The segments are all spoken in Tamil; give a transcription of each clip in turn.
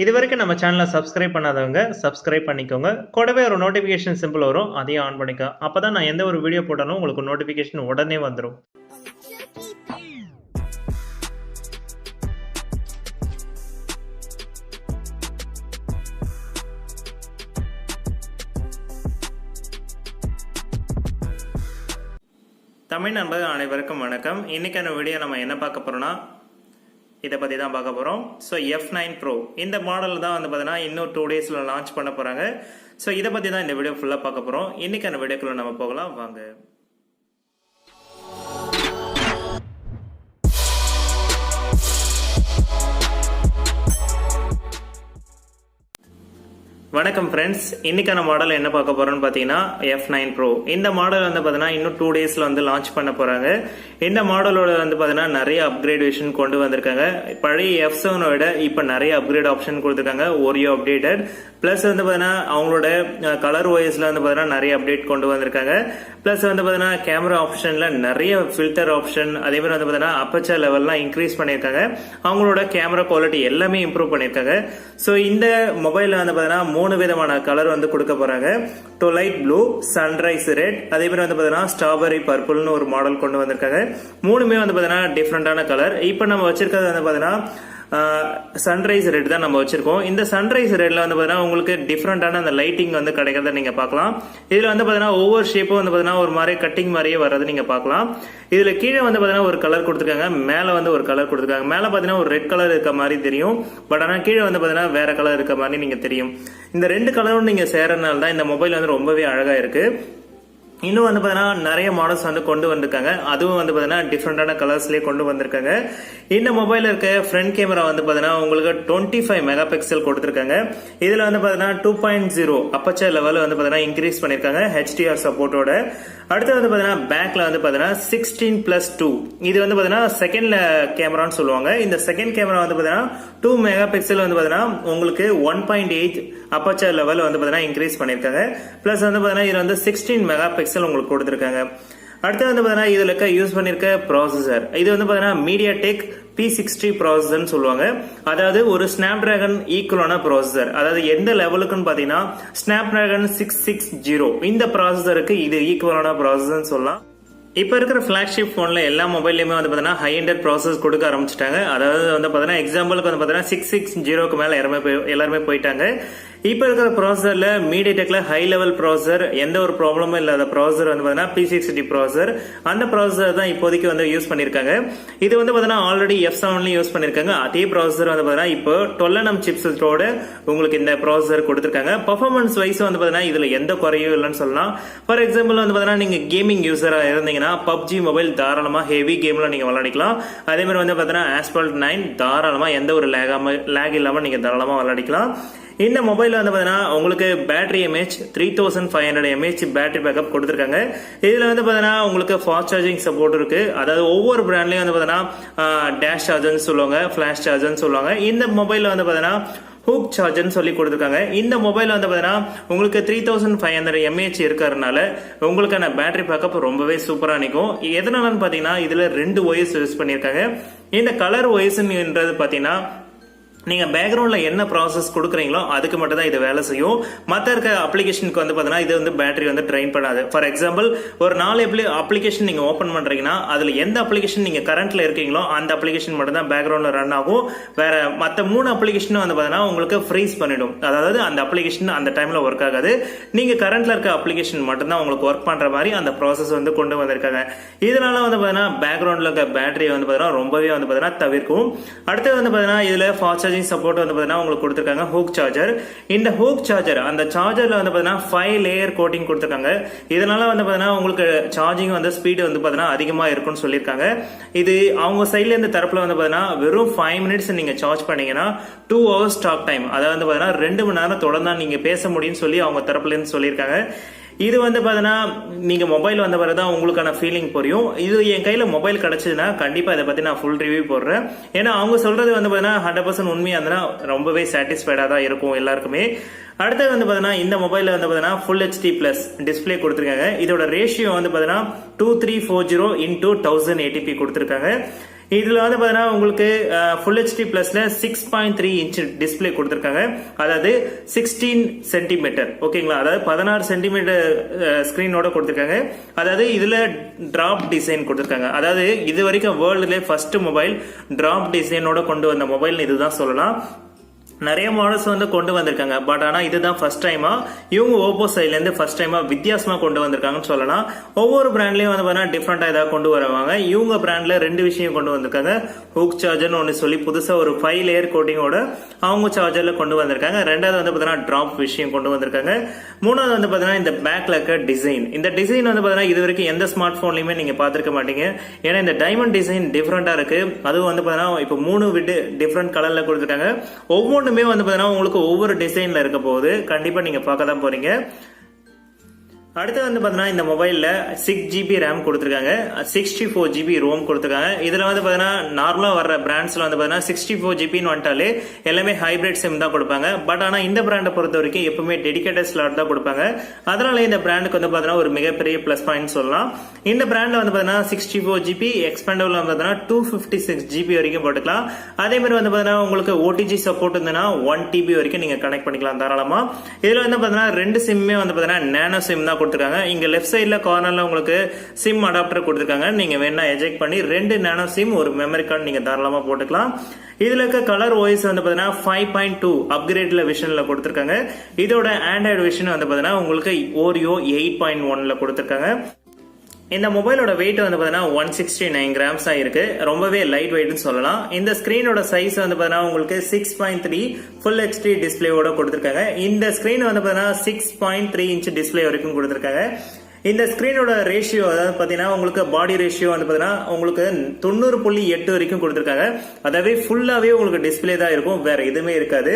இது வரைக்கும் நம்ம சேனலை சப்ஸ்கிரைப் பண்ணாதவங்க சப்ஸ்கிரைப் பண்ணிக்கோங்க. கூடவே ஒரு நோட்டிஃபிகேஷன் சிம்பிள் வரும், அதையும் ஆன் பண்ணிக்கோ. அப்பதான் நான் எந்த ஒரு வீடியோ போட்டாலும் உங்களுக்கு நோட்டிஃபிகேஷன் உடனே வந்துடும். தமிழ் நண்பர்கள் அனைவருக்கும் வணக்கம். இன்னைக்கான வீடியோ நம்ம என்ன பார்க்க போறோம்னா இதை பற்றி தான் பார்க்க போகிறோம். ஸோ F9 Pro இந்த மாடல் தான் வந்து பார்த்தீங்கன்னா இன்னும் 2 டேஸில் லான்ச் பண்ண போகிறாங்க. ஸோ இதை பற்றி தான் இந்த வீடியோ ஃபுல்லாக பார்க்க போகிறோம். இன்னைக்கான வீடியோக்குள்ள நம்ம போகலாம் வாங்க. வணக்கம் ஃப்ரெண்ட்ஸ், இன்னைக்கான மாடல் என்ன பார்க்க போறோம்னு பார்த்தீங்கன்னா F9 Pro. இந்த மாடல் வந்து பார்த்தீங்கன்னா இன்னும் 2 டேஸ்ல வந்து லான்ச் பண்ண போறாங்க. இந்த மாடலோட வந்து பார்த்தீங்கன்னா நிறைய அப்கிரேடேஷன் கொண்டு வந்திருக்காங்க. பழைய F7 விட இப்போ நிறைய அப்கிரேட் ஆப்ஷன் கொடுத்துருக்காங்க. ஓரியோ அப்டேட்டட் பிளஸ் வந்து பார்த்தீங்கன்னா அவங்களோட கலர் வாய்ஸ்ல வந்து பார்த்தீங்கன்னா நிறைய அப்டேட் கொண்டு வந்திருக்காங்க. பிளஸ் வந்து பார்த்தீங்கன்னா கேமரா ஆப்ஷன்ல நிறைய ஃபில்டர் ஆப்ஷன், அதே மாதிரி வந்து பார்த்தீங்கன்னா அப்பச்சர் லெவல்லாம் இன்க்ரீஸ் பண்ணியிருக்காங்க. அவங்களோட கேமரா குவாலிட்டி எல்லாமே இம்ப்ரூவ் பண்ணியிருக்காங்க. ஸோ இந்த மொபைலில் வந்து பார்த்தீங்கன்னா 3 விதமான கலர் வந்து கொடுக்க போறாங்க. லைட் ப்ளூ, சன்ரைஸ் ரெட், அதே மாதிரி வந்து பார்த்தீங்கன்னா ஸ்ட்ராபெரி பர்பிள்னு ஒரு மாடல் கொண்டு வந்திருக்காங்க. மூணுமே வந்து பார்த்தீங்கன்னா டிஃப்ரெண்டான கலர். இப்போ நம்ம வச்சிருக்கிறது வந்து பார்த்தீங்கன்னா சன்ரைஸ் ரெட் தான் நம்ம வச்சிருக்கோம். இந்த சன்ரைஸ் ரெட்ல வந்து பாத்தீங்கன்னா உங்களுக்கு டிஃப்ரெண்டான அந்த லைட்டிங் வந்து கிடைக்கிறத நீங்க பார்க்கலாம். இதுல வந்து பாத்தீங்கன்னா ஒவ்வொரு ஷேப்பும் வந்து பாத்தீங்கன்னா ஒரு மாதிரி கட்டிங் மாதிரியே வர்றது நீங்க பார்க்கலாம். இதுல கீழே வந்து பாத்தீங்கன்னா ஒரு கலர் கொடுத்துருக்காங்க, மேல வந்து ஒரு கலர் கொடுத்துருக்காங்க. மேல பாத்தீங்கன்னா ஒரு ரெட் கலர் இருக்க மாதிரி தெரியும், பட் ஆனா கீழே வந்து பாத்தீங்கன்னா வேற கலர் இருக்க மாதிரி நீங்க தெரியும். இந்த 2 கலரும் நீங்க சேரனால தான் இந்த மொபைல் வந்து ரொம்பவே அழகா இருக்கு. இன்னும் வந்து பார்த்தீங்கன்னா நிறைய மாடல்ஸ் வந்து கொண்டு வந்திருக்காங்க. அதுவும் வந்து பார்த்தீங்கன்னா டிஃப்ரெண்டான கலர்ஸ்லேயே கொண்டு வந்திருக்காங்க. இந்த மொபைலில் இருக்க ஃப்ரண்ட் கேமரா வந்து பார்த்தீங்கன்னா உங்களுக்கு 25 மெகா பிக்சல் கொடுத்துருக்காங்க. இதில் வந்து பார்த்தீங்கன்னா 2.0 அப்பச்சர் லெவல் வந்து பார்த்தீங்கன்னா இன்க்ரீஸ் பண்ணியிருக்காங்க HDR சப்போர்ட்டோட. அடுத்து வந்து பார்த்தீங்கன்னா பேக்ல வந்து பார்த்தீங்கன்னா 16+2 இது வந்து பார்த்தீங்கன்னா செகண்ட் கேமரான்னு சொல்லுவாங்க. இந்த செகண்ட் கேமரா வந்து பார்த்தீங்கன்னா 2 மெகா பிக்சல் வந்து பார்த்தீங்கன்னா உங்களுக்கு 1.8 அப்பச்சர் லெவல் வந்து பார்த்தீங்கன்னா இன்க்ரீஸ் பண்ணியிருக்காங்க. பிளஸ் வந்து பார்த்தீங்கன்னா இது வந்து 16 மெகா பிக்சல் உங்களுக்கு கொடுத்துருக்காங்க. அடுத்து வந்து பார்த்தீங்கன்னா இதுல யூஸ் பண்ணிருக்க ப்ராசஸர் இது வந்து பார்த்தீங்கன்னா MediaTek P60 ப்ராசஸர்னு சொல்லுவாங்க. அதாவது ஒரு ஸ்னாப்டிராகன் ஈக்குவலான ப்ராசஸர். அதாவது எந்த லெவலுக்குன்னு பாத்தீங்கன்னா ஸ்னாப்டிராகன் 660 இந்த ப்ராசஸருக்கு இது ஈக்குவலான ப்ராசஸர்னு சொல்லலாம். இப்ப இருக்கிற பிளாக்ஷிப் போன்ல எல்லா மொபைல்லையுமே வந்து பாத்தீங்கன்னா ஹை எண்டட் ப்ராசஸ் கொடுக்க ஆரம்பிச்சிட்டாங்க. அதாவது வந்து பாத்தீங்கன்னா எக்ஸாம்பிளுக்கு வந்து பாத்தீங்கன்னா 660க்கு மேல எல்லாருமே போயிட்டாங்க. இப்ப இருக்கிற ப்ராசஸர்ல MediaTekல ஹை லெவல் ப்ராசஸர், எந்த ஒரு ப்ராப்ளமும் இல்லாத ப்ராசஸர் வந்து பாத்தீங்கன்னா P60 ப்ராசஸர். அந்த ப்ராசஸர் தான் இப்போதைக்கு வந்து யூஸ் பண்ணிருக்காங்க. இது வந்து பாத்தீங்கன்னா ஆல்ரெடி F7லயும் யூஸ் பண்ணிருக்காங்க. அதே ப்ராசஸர் வந்து பாத்தீங்கன்னா இப்போ 12nm சிப்ஸோட உங்களுக்கு இந்த ப்ராசஸர் கொடுத்திருக்காங்க. பெர்ஃபார்மன்ஸ் வைஸ் வந்து பாத்தீங்கன்னா இதுல எந்த குறையும் இல்லைன்னு சொல்லலாம். ஃபார் எக்ஸாம்பிள் வந்து பாத்தீங்கன்னா நீங்க கேமிங் யூசரா இருந்தீங்கன்னா PUBG மொபைல் தாராளமா ஹெவி கேம்ல நீங்க விளையாடிக்கலாம். அதே மாதிரி வந்து பாத்தீங்கன்னா Asphalt 9 தாராளமா எந்த ஒரு லேக் இல்லாம நீங்க தாராளமா விளையாடிக்கலாம். இந்த மொபைல் வந்து பாத்தீங்கன்னா உங்களுக்கு battery mAh 3500 mAh battery backup கொடுத்துருக்காங்க. இதுல வந்து பாத்தீங்கன்னா உங்களுக்கு ஃபாஸ்ட் சார்ஜிங் சப்போர்ட் இருக்கு. அதாவது ஒவ்வொரு பிராண்ட்லயும் வந்து பாத்தீங்கன்னா டேஷ் சார்ஜர்னு சொல்லுவாங்க, ஃபிளாஷ் சார்ஜர்னு சொல்லுவாங்க. இந்த மொபைல் வந்து பாத்தீங்கன்னா ஹூக் சார்ஜர்னு சொல்லி கொடுத்துருக்காங்க. இந்த மொபைல் வந்து பாத்தீங்கன்னா உங்களுக்கு 3500 mAh இருக்கிறதுனால உங்களுக்கான பேட்டரி பேக்கப் ரொம்பவே சூப்பரா நிற்கும். எதனாலன்னு பாத்தீங்கன்னா இதுல 2 OS யூஸ் பண்ணிருக்காங்க. இந்த கலர் OSன்றது பாத்தீங்கன்னா நீங்க பேக்ரவுண்ட்ல என்ன ப்ராசஸ் கொடுக்குறீங்களோ அதுக்கு மட்டும் தான் இது வேலை செய்யும். மற்ற இருக்க அப்ளிகேஷனுக்கு வந்து பாத்தீங்கன்னா இது வந்து பேட்டரி வந்து ட்ரெயின் பண்ணாது. ஃபார் எக்ஸாம்பிள் ஒரு 4 அப்ளிகேஷன் நீங்க ஓபன் பண்றீங்கன்னா அதுல எந்த அப்ளிகேஷன் நீங்க கரண்ட்ல இருக்கீங்களோ அந்த அப்ளிகேஷன் மட்டும் தான் பேக்ரவுண்ட்ல ரன் ஆகும். வேற மற்ற 3 அப்ளிகேஷன் வந்து பாத்தீங்கன்னா உங்களுக்கு ஃப்ரீஸ் பண்ணிடும். அதாவது அந்த அப்ளிகேஷன் அந்த டைம்ல ஒர்க் ஆகாது. நீங்க கரண்ட்ல இருக்க அப்ளிகேஷன் மட்டும் தான் உங்களுக்கு ஒர்க் பண்ற மாதிரி அந்த ப்ராசஸ் வந்து கொண்டு வந்திருக்காங்க. இதனால வந்து பாத்தீங்கன்னா பேக்ரவுண்ட்ல இருக்க பேட்டரி வந்து பாத்தீங்கன்னா ரொம்பவே வந்து பாத்தீங்கன்னா தவிர்க்கும். அடுத்து வந்து பாத்தீங்கன்னா இதுல ஃபாஸ்ட் சார்ஜிங் சப்போர்ட் வந்து பாத்தீங்கன்னா உங்களுக்கு கொடுத்திருக்காங்க ஹூக் சார்ஜர். இந்த ஹூக் சார்ஜர் அந்த சார்ஜர்ல வந்து பாத்தீங்கன்னா 5 லேயர் கோட்டிங் கொடுத்திருக்காங்க. இதனால வந்து பாத்தீங்கன்னா உங்களுக்கு சார்ஜிங் வந்து ஸ்பீடு வந்து பாத்தீங்கன்னா அதிகமா இருக்கும்னு சொல்லியிருக்காங்க. இது அவங்க சைட்ல இருந்து தரப்புல வந்து பாத்தீங்கன்னா வெறும் 5 மினிட்ஸ் நீங்க சார்ஜ் பண்ணீங்கன்னா 2 hours டாக் டைம், அதாவது வந்து பாத்தீங்கன்னா 2 மணி நேரம் தொடர்ந்து நீங்க பேச முடியும்னு சொல்லி அவங்க தரப்புல இருந்து சொல்லியிருக்காங்க. இது வந்து பாத்தீங்கன்னா நீங்க மொபைல் வந்த பிறகுதான் உங்களுக்கான ஃபீலிங் புரியும். இது என் கையில மொபைல் கிடைச்சதுன்னா கண்டிப்பா இதை பத்தி நான் ஃபுல் ரிவ்யூ போடுறேன். ஏன்னா அவங்க சொல்றது வந்து பாத்தீங்கன்னா 100% உண்மையா இருந்தா ரொம்பவே சாட்டிஸ்ஃபைடா தான் இருக்கும் எல்லாருக்குமே. அடுத்தது வந்து பாத்தீங்கன்னா இந்த மொபைல்ல வந்து பாத்தீங்கன்னா Full HD Plus டிஸ்பிளே கொடுத்திருக்காங்க. இதோட ரேஷியோ வந்து பாத்தீங்கன்னா 2340 × 1080p கொடுத்திருக்காங்க. இதுல வந்து பாத்தீங்கன்னா உங்களுக்கு ஃபுல் ஹெச்டி பிளஸ்ல 6.3 இன்ச் டிஸ்பிளே கொடுத்திருக்காங்க. அதாவது 16 சென்டிமீட்டர் ஓகேங்களா, அதாவது 16 சென்டிமீட்டர் ஸ்கிரீனோட கொடுத்திருக்காங்க. அதாவது இதுல டிராப் டிசைன் கொடுத்திருக்காங்க. அதாவது இது வரைக்கும் வேர்ல்டுல ஃபர்ஸ்ட் மொபைல் டிராப் டிசைனோட கொண்டு வந்த மொபைல் இதுதான் சொல்லலாம். நிறைய மாடல்ஸ் வந்து கொண்டு வந்திருக்காங்க. பட் ஆனா இதுதான் ஃபர்ஸ்ட் டைமா இவங்க ஓப்போ சைட்ல இருந்து ஃபர்ஸ்ட் டைமா வித்தியாசமா கொண்டு வந்திருக்காங்கன்னு சொல்லலாம். ஒவ்வொரு பிராண்ட்லயும் வந்து பாத்தீங்கன்னா டிஃப்ரெண்டா ஏதாவது கொண்டு வருவாங்க. இவங்க பிராண்ட்ல 2 விஷயம் கொண்டு வந்திருக்காங்க. ஹூக் சார்ஜர்னு ஒன்னு சொல்லி புதுசா ஒரு 5 லேயர் கோட்டிங்கோட அவங்க சார்ஜர்ல கொண்டு வந்திருக்காங்க. ரெண்டாவது வந்து பாத்தீங்கன்னா டிராப் விஷயம் கொண்டு வந்திருக்காங்க. மூணாவது வந்து பாத்தீங்கன்னா இந்த பேக்ல இருக்க டிசைன். இந்த டிசைன் வந்து பாத்தீங்கன்னா இது வரைக்கும் எந்த ஸ்மார்ட் போன்லயுமே நீங்க பாத்திருக்க மாட்டீங்க. ஏன்னா இந்த டைமண்ட் டிசைன் டிஃப்ரெண்டா இருக்கு. அதுவும் வந்து பாத்தீங்கன்னா இப்ப 3 விட்டு டிஃப்ரெண்ட் கலர்ல கொடுத்திருக்காங்க. ஒவ்வொன்றுமே வந்து பாத்தீங்கன்னா உங்களுக்கு ஒவ்வொரு டிசைன்ல இருக்க போகுது. கண்டிப்பா நீங்க பார்க்க தான் போறீங்க. அடுத்து வந்து பாத்தீங்கன்னா இந்த மொபைல்ல 6GB RAM கொடுத்திருக்காங்க, 64GB ROM கொடுத்திருக்காங்க. இதுல வந்து பாத்தீங்கன்னா நார்மலா வர்ற பிராண்ட்ஸ்ல வந்து பாத்தீங்கன்னா 64GB வந்துட்டாலே எல்லாமே ஹைபிரிட் சிம் தான் கொடுப்பாங்க. பட் ஆனா இந்த பிராண்டை பொறுத்த வரைக்கும் எப்பவுமே டெடிகேட்டட் ஸ்லாட் தான் கொடுப்பாங்க. அதனால இந்த பிராண்டுக்கு வந்து பாத்தீங்கன்னா ஒரு மிகப்பெரிய பிளஸ் பாயிண்ட் சொல்லலாம். இந்த பிராண்ட்ல வந்து பாத்தீங்கன்னா 64GB எக்ஸ்பேண்டபிள் வந்து பாத்தீங்கன்னா 256GB வரைக்கும் போட்டுக்கலாம். அதே மாதிரி வந்து பாத்தீங்கன்னா உங்களுக்கு OTG சப்போர்ட் இருந்ததுன்னா 1TB வரைக்கும் நீங்க கனெக்ட் பண்ணிக்கலாம் தாராளமா. இதுல வந்து பாத்தீங்கன்னா 2 சிம்மே வந்து பாத்தீங்கன்னா நேனோ சிம் தான் கொடுத்திருக்காங்க. இங்க லெஃப்ட் சைடுல கார்னர்ல உங்களுக்கு சிம் அடாப்டர் கொடுத்திருக்காங்க. நீங்க வேணா எஜெக்ட் பண்ணி 2 நேனோ சிம் ஒரு மெமரி கார்டு நீங்க தாராளமா போட்டுக்கலாம். இதுல இருக்க கலர் ஓஎஸ் வந்து பாத்தீங்கன்னா 5.2 அப்கிரேட்ல விஷன்ல கொடுத்திருக்காங்க. இதோட ஆண்ட்ராய்டு விஷன் வந்து பாத்தீங்கன்னா உங்களுக்கு ஓரியோ 8.1ல கொடுத்திருக்காங்க. இந்த மொபைலோட வெயிட் வந்து பாத்தீங்கன்னா 169 கிராம்ஸ் இருக்கு. ரொம்பவே லைட் வெயிட்னு சொல்லலாம். இந்த ஸ்கிரீனோட சைஸ் வந்து பாத்தீங்கன்னா உங்களுக்கு 6.3 ஃபுல் ஹெச்டி டிஸ்பிளேயோட கொடுத்திருக்காங்க. இந்த ஸ்கிரீன் வந்து பாத்தீங்கன்னா 6.3 இன்ச் டிஸ்பிளே வரைக்கும் கொடுத்திருக்காங்க. இந்த ஸ்கிரீனோட ரேஷியோ அதாவது பாத்தீங்கன்னா உங்களுக்கு பாடி ரேஷியோ வந்து பாத்தீங்கன்னா உங்களுக்கு 90.8 வரைக்கும் கொடுத்திருக்காங்க. அதாவது ஃபுல்லாவே உங்களுக்கு டிஸ்பிளே தான் இருக்கும், வேற எதுவுமே இருக்காது.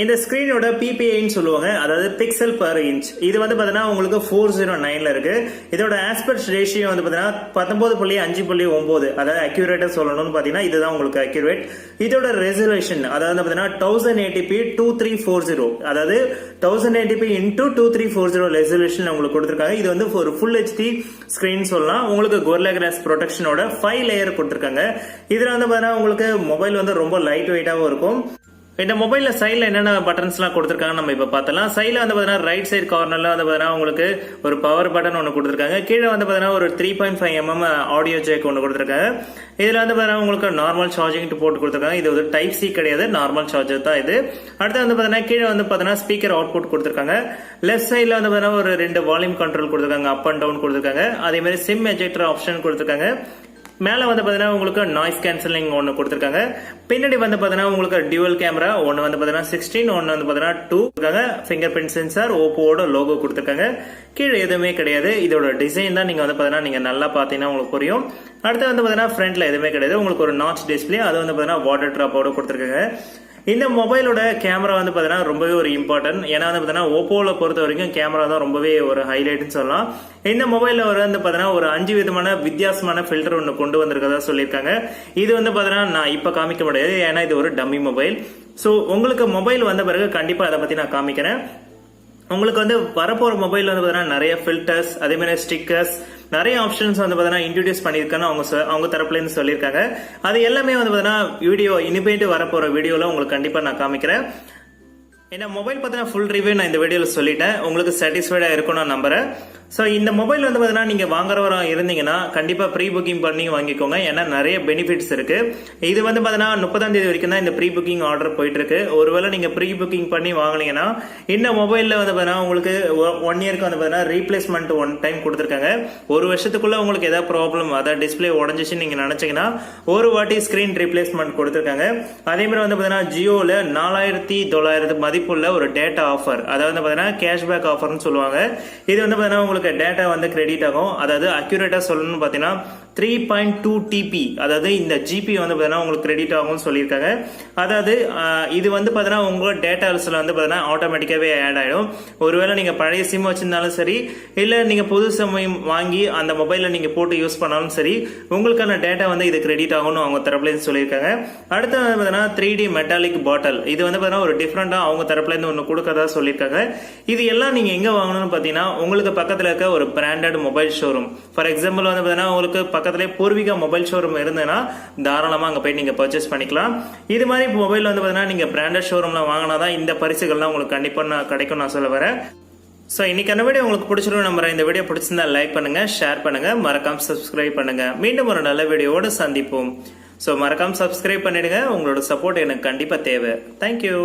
இந்த ஸ்கிரீனோட PPIன்னு சொல்லுவாங்க, அதாவது பிக்சல் பர் இன்ச். இது வந்து பாத்தீங்கன்னா உங்களுக்கு 409ல இருக்கு. இதோட ஆஸ்பெக்ட் ரேஷியோ வந்து பாத்தீங்கன்னா 19.5.9, அதாவது அக்யூரேட்டா சொல்லணும்னு பாத்தீங்கன்னா இதுதான் உங்களுக்கு அக்யூரேட். இதோட ரெசல்யூஷன் அதாவது பாத்தீங்கன்னா 1080p 2340, அதாவது 1080p into 2340 ரெசல்யூஷன் உங்களுக்கு கொடுத்திருக்காங்க. இது வந்து ஒரு ஃபுல் ஹெச்டி ஸ்கிரீன் சொல்லலாம். உங்களுக்கு Gorilla Glass ப்ரொடெக்ஷனோட 5 லேயர் கொடுத்திருக்காங்க. இதுல வந்து பாத்தீங்கன்னா உங்களுக்கு மொபைல் வந்து ரொம்ப லைட் வெயிட்டாவும் இருக்கும். இந்த மொபைல்ல சைட்ல என்னென்ன பட்டன்ஸ் எல்லாம் கொடுத்திருக்காங்க நம்ம இப்ப பார்த்தலாம். சைட்ல வந்து பாத்தீங்கன்னா ரைட் சைடு கார்னர்ல வந்து பாத்தீங்கன்னா உங்களுக்கு ஒரு பவர் பட்டன் ஒன்னு கொடுத்திருக்காங்க. கீழே வந்து பாத்தீங்கன்னா ஒரு 3.5mm ஆடியோ ஜேக் ஒன்னு கொடுத்திருக்காங்க. இதுல வந்து பாத்தீங்கன்னா உங்களுக்கு நார்மல் சார்ஜிங் போட்டு கொடுத்திருக்காங்க. இது ஒரு டைப் சி கிடையாது, நார்மல் சார்ஜர் தான் இது. அடுத்து வந்து பாத்தீங்கன்னா கீழே வந்து பாத்தீங்கன்னா ஸ்பீக்கர் அவுட்புட் கொடுத்திருக்காங்க. லெஃப்ட் சைட்ல வந்து பாத்தீங்கன்னா ஒரு 2 வால்யூம் கண்ட்ரோல் கொடுத்திருக்காங்க, அப் அண்ட் டவுன் கொடுத்திருக்காங்க. அதே மாதிரி சிம் எஜெக்டர் ஆப்ஷன் கொடுத்திருக்காங்க. மேல வந்து பாத்தீங்கன்னா உங்களுக்கு நாய்ஸ் கேன்சலிங் ஒன்னு கொடுத்திருக்காங்க. பின்னாடி வந்து பாத்தீங்கன்னா உங்களுக்கு டியூவல் கேமரா ஒன்னு வந்து பாத்தீங்கன்னா 16, ஒன்னு வந்து பாத்தீங்கன்னா 2 இருக்காங்க. ஃபிங்கர் பிரிண்ட் சென்சார், ஓப்போவோட லோகோ கொடுத்திருக்காங்க. கீழே எதுவுமே கிடையாது. இதோட டிசைன் தான் நீங்க வந்து பாத்தீங்கன்னா நீங்க நல்லா பாத்தீங்கன்னா உங்களுக்கு புரியும். அடுத்து வந்து பாத்தீங்கன்னா ஃப்ரண்ட்ல எதுவுமே கிடையாது. உங்களுக்கு ஒரு நாட்ச் டிஸ்பிளே, அது வந்து பாத்தீங்கன்னா வாட்டர் டிராப்போட கொடுத்திருக்காங்க. இந்த மொபைலோட கேமரா வந்து பாத்தீங்கன்னா ரொம்பவே ஒரு இம்பார்ட்டன்ட். ஏன்னா வந்து பாத்தீங்கன்னா ஓப்போல பொறுத்த வரைக்கும் கேமரா தான் ரொம்பவே ஒரு ஹைலைட்னு சொல்லலாம். இந்த மொபைல்ல வந்து பாத்தீங்கன்னா ஒரு 5 விதமான வித்தியாசமான ஃபில்டர் ஒன்னு கொண்டு வந்திருக்கதா சொல்லியிருக்காங்க. இது வந்து பாத்தீங்கன்னா நான் இப்ப காமிக்க முடியாது, ஏன்னா இது ஒரு டம்மி மொபைல். சோ உங்களுக்கு மொபைல் வந்த பிறகு கண்டிப்பா அதை பத்தி நான் காமிக்கிறேன். உங்களுக்கு வந்து வரப்போற மொபைல் வந்து பாத்தீங்கன்னா நிறைய ஃபில்டர்ஸ், அதே மாதிரி ஸ்டிக்கர்ஸ், நிறைய ஆப்ஷன்ஸ் வந்து பாத்தீங்கன்னா இன்ட்ரோடியூஸ் பண்ணிருக்கான்னு அவங்க தரப்புல இருந்து சொல்லியிருக்காங்க. அது எல்லாமே வந்து பாத்தீங்கன்னா வீடியோ இனிமேட்டு வரப்போற வீடியோல உங்களுக்கு கண்டிப்பா நான் காமிக்கிறேன். இந்த மொபைல் பார்த்தீங்கன்னா ஃபுல் ரிவ்யூ நான் இந்த வீடியோவில் சொல்லிட்டேன். உங்களுக்கு சாட்டிஸ்ஃபைடா இருக்கும் நான் நம்புறேன். ஸோ இந்த மொபைல் வந்து பார்த்தீங்கன்னா நீங்கள் வாங்குறவரா இருந்தீங்கன்னா கண்டிப்பாக ப்ரீ புக்கிங் பண்ணி வாங்கிக்கோங்க. ஏன்னா நிறைய பெனிஃபிட்ஸ் இருக்கு. இது வந்து பார்த்தீங்கன்னா 30ஆம் தேதி வரைக்கும் தான் இந்த ப்ரீ புக்கிங் ஆர்டர் போயிட்டு இருக்கு. ஒருவேளை நீங்கள் ப்ரீ புக்கிங் பண்ணி வாங்கினீங்கன்னா இந்த மொபைலில் வந்து பார்த்தீங்கன்னா உங்களுக்கு 1 இயருக்கு வந்து பார்த்தீங்கன்னா ரீப்ளேஸ்மெண்ட் 1 டைம் கொடுத்துருக்காங்க. 1 வருஷத்துக்குள்ள உங்களுக்கு ஏதாவது ப்ராப்ளம், அதாவது டிஸ்பிளே உடஞ்சிச்சுன்னு நீங்கள் நினைச்சீங்கன்னா ஒரு வாட்டி ஸ்கிரீன் ரீப்ளேஸ்மெண்ட் கொடுத்துருக்காங்க. அதே மாதிரி வந்து பார்த்தீங்கன்னா ஜியோவில் 4900 மதிப்புள்ள ஒரு டேட்டா ஆஃபர், அதாவது பார்த்தீங்கன்னா கேஷ்பேக் ஆஃபர்னு சொல்லுவாங்க. இது வந்து பார்த்தீங்கன்னா உங்களுக்கு டேட்டா வந்து கிரெடிட் ஆகும். அதாவது அக்யூரேட்டா சொல்லணும்னு பார்த்தீங்கன்னா 3.2 TB, அதாவது இந்த ஜிபி வந்து பார்த்தீங்கன்னா உங்களுக்கு கிரெடிட் ஆகும்னு சொல்லியிருக்காங்க. அதாவது இது வந்து பார்த்தீங்கன்னா உங்களோட டேட்டாஸ்ல வந்து பார்த்தீங்கன்னா ஆட்டோமேட்டிக்காவே ஆட் ஆயிடும். ஒருவேளை நீங்க பழைய சிம் வச்சிருந்தாலும் சரி, இல்ல நீங்க புது சிம் வாங்கி அந்த மொபைல்ல நீங்க போட்டு யூஸ் பண்ணாலும் சரி, உங்களுக்கான டேட்டா வந்து இது கிரெடிட் ஆகும்னு அவங்க தரப்புல இருந்து சொல்லியிருக்காங்க. அடுத்து வந்து பார்த்தீங்கன்னா 3D மெட்டாலிக் பாட்டில், இது வந்து பார்த்தீங்கன்னா ஒரு டிஃப்ரெண்டா அவங்க தரப்புல இருந்து ஒன்று கொடுக்கறதா சொல்லியிருக்காங்க. இது எல்லாம் நீங்க எங்க வாங்கணும்னு பார்த்தீங்கன்னா உங்களுக்கு பக்கத்துல இருக்க ஒரு branded mobile showroom. For example வந்து பார்த்தீங்கன்னா உங்களுக்கு பக்கத்துலேயே பூர்விகா மொபைல் ஷோரூம் இருந்ததுன்னா தாராளமாக அங்கே போய் நீங்கள் பர்ச்சேஸ் பண்ணிக்கலாம். இது மாதிரி மொபைல் வந்து பார்த்தீங்கன்னா நீங்கள் பிராண்டட் ஷோரூமில் வாங்கினா தான் இந்த பரிசுகள்லாம் உங்களுக்கு கண்டிப்பாக கிடைக்கும் நான் சொல்ல வரேன். ஸோ இன்னைக்கான வீடியோ உங்களுக்கு பிடிச்சிருக்கும் நம்புறேன். இந்த வீடியோ பிடிச்சிருந்தா லைக் பண்ணுங்க, ஷேர் பண்ணுங்க, மறக்காம சப்ஸ்கிரைப் பண்ணுங்க. மீண்டும் ஒரு நல்ல வீடியோவோடு சந்திப்போம். ஸோ மறக்காம சப்ஸ்கிரைப் பண்ணிடுங்க. உங்களோட சப்போர்ட் எனக்கு கண்டிப்பாக தேவை. தேங்க்யூ.